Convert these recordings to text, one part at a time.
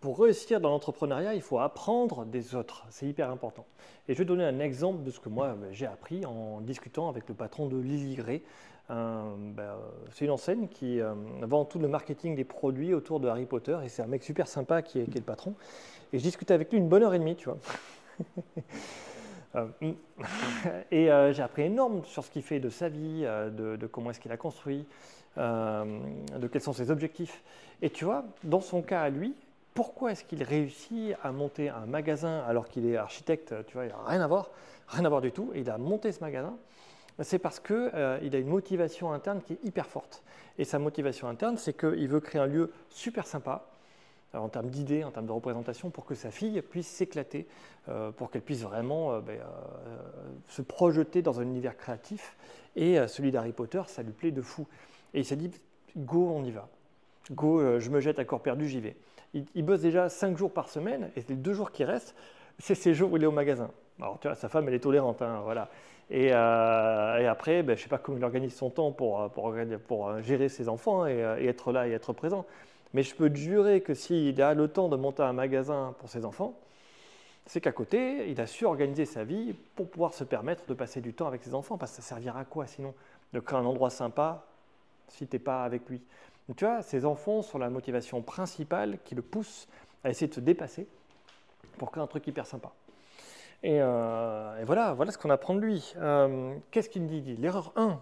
Pour réussir dans l'entrepreneuriat, il faut apprendre des autres. C'est hyper important. Et je vais donner un exemple de ce que moi j'ai appris en discutant avec le patron de Lily Gray. C'est une enseigne qui vend tout le marketing des produits autour de Harry Potter. Et c'est un mec super sympa qui est le patron. Et je discutais avec lui une bonne heure et demie, tu vois. Euh, j'ai appris énormément sur ce qu'il fait de sa vie, de comment est-ce qu'il a construit, de quels sont ses objectifs. Et tu vois, dans son cas à lui, pourquoi est-ce qu'il réussit à monter un magasin alors qu'il est architecte, tu vois, il n'a rien à voir du tout, et il a monté ce magasin, c'est parce qu'il a une motivation interne qui est hyper forte. Et sa motivation interne, c'est qu'il veut créer un lieu super sympa, en termes d'idées, en termes de représentation, pour que sa fille puisse s'éclater, pour qu'elle puisse vraiment se projeter dans un univers créatif. Et celui d'Harry Potter, ça lui plaît de fou. Et il s'est dit, go, on y va. Go, je me jette à corps perdu, j'y vais. Il bosse déjà 5 jours par semaine, et les 2 jours qui restent, c'est ces jours où il est au magasin. Alors, tu vois, sa femme, elle est tolérante, hein, voilà. Et après, je ne sais pas comment il organise son temps pour gérer ses enfants et être là et être présent. Mais je peux te jurer que s'il a le temps de monter un magasin pour ses enfants, c'est qu'à côté, il a su organiser sa vie pour pouvoir se permettre de passer du temps avec ses enfants. Parce que ça servira à quoi sinon de créer un endroit sympa si tu n'es pas avec lui. Donc, tu vois, ses enfants sont la motivation principale qui le pousse à essayer de se dépasser pour créer un truc hyper sympa. Et voilà ce qu'on apprend de lui. Qu'est-ce qu'il dit? L'erreur 1,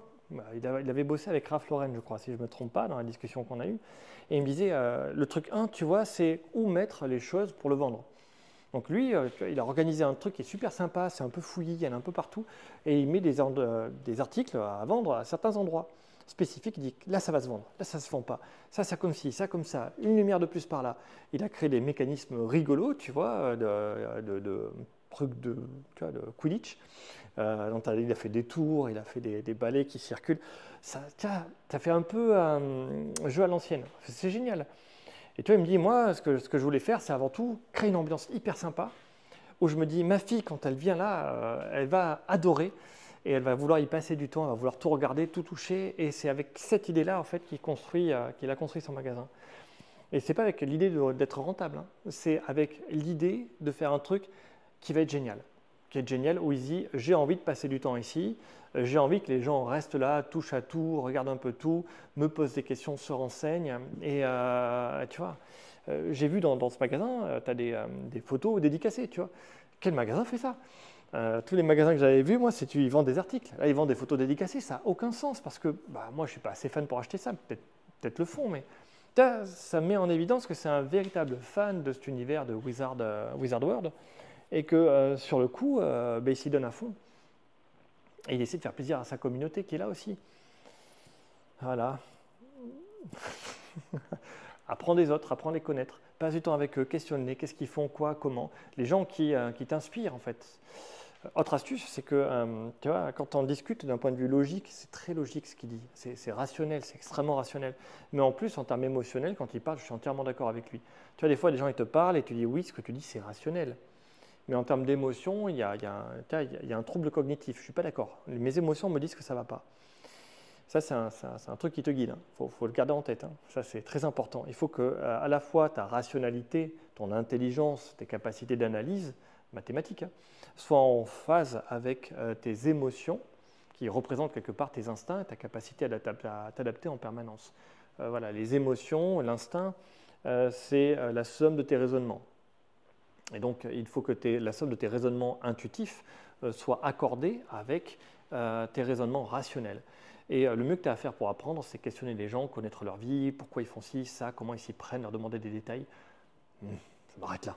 il avait bossé avec Ralph Lauren, je crois, si je ne me trompe pas, dans la discussion qu'on a eue. Et il me disait, le truc 1, tu vois, c'est où mettre les choses pour le vendre. Donc lui, il a organisé un truc qui est super sympa, c'est un peu fouillis, il y en a un peu partout, et il met des articles à vendre à certains endroits spécifiques. Il dit, là ça va se vendre, là ça ne se vend pas, ça comme ci, ça comme ça, une lumière de plus par là. Il a créé des mécanismes rigolos, tu vois, trucs de Quidditch. Donc il a fait des tours, il a fait des balais qui circulent. Ça fait un peu un jeu à l'ancienne, c'est génial. Et toi, il me dit, moi, ce que je voulais faire, c'est avant tout créer une ambiance hyper sympa, où je me dis, ma fille, quand elle vient là, elle va adorer, et elle va vouloir y passer du temps, elle va vouloir tout regarder, tout toucher, et c'est avec cette idée-là, en fait, qu'il a construit son magasin. Et c'est pas avec l'idée d'être rentable, hein. C'est avec l'idée de faire un truc qui va être génial. Qui est génial, où il dit, j'ai envie de passer du temps ici, j'ai envie que les gens restent là, touchent à tout, regardent un peu tout, me posent des questions, se renseignent. Et tu vois, j'ai vu dans ce magasin, tu as des photos dédicacées, tu vois. Quel magasin fait ça? Tous les magasins que j'avais vus, moi, ils vendent des articles. Là, ils vendent des photos dédicacées, ça n'a aucun sens, parce que moi, je ne suis pas assez fan pour acheter ça, peut-être le fond, mais ça met en évidence que c'est un véritable fan de cet univers de Wizard World, et que sur le coup, il s'y donne à fond. Et il essaie de faire plaisir à sa communauté qui est là aussi. Voilà. Apprends des autres, apprends à les connaître. Passe du temps avec eux, questionne-les, qu'est-ce qu'ils font, quoi, comment. Les gens qui t'inspirent en fait. Autre astuce, c'est que tu vois, quand on discute d'un point de vue logique, c'est très logique ce qu'il dit. C'est rationnel, c'est extrêmement rationnel. Mais en plus, en termes émotionnels, quand il parle, je suis entièrement d'accord avec lui. Tu vois, des fois, les gens ils te parlent et tu dis oui, ce que tu dis, c'est rationnel. Mais en termes d'émotion, il y a un trouble cognitif. Je ne suis pas d'accord. Mes émotions me disent que ça ne va pas. Ça, c'est un truc qui te guide. Il faut le garder en tête. Ça, c'est très important. Il faut que, à la fois, ta rationalité, ton intelligence, tes capacités d'analyse, mathématiques, soient en phase avec tes émotions, qui représentent quelque part tes instincts et ta capacité à t'adapter en permanence. Voilà, les émotions, l'instinct, c'est la somme de tes raisonnements. Et donc, il faut que la somme de tes raisonnements intuitifs soit accordée avec tes raisonnements rationnels. Et le mieux que tu as à faire pour apprendre, c'est questionner les gens, connaître leur vie, pourquoi ils font ci, ça, comment ils s'y prennent, leur demander des détails. Je m'arrête là.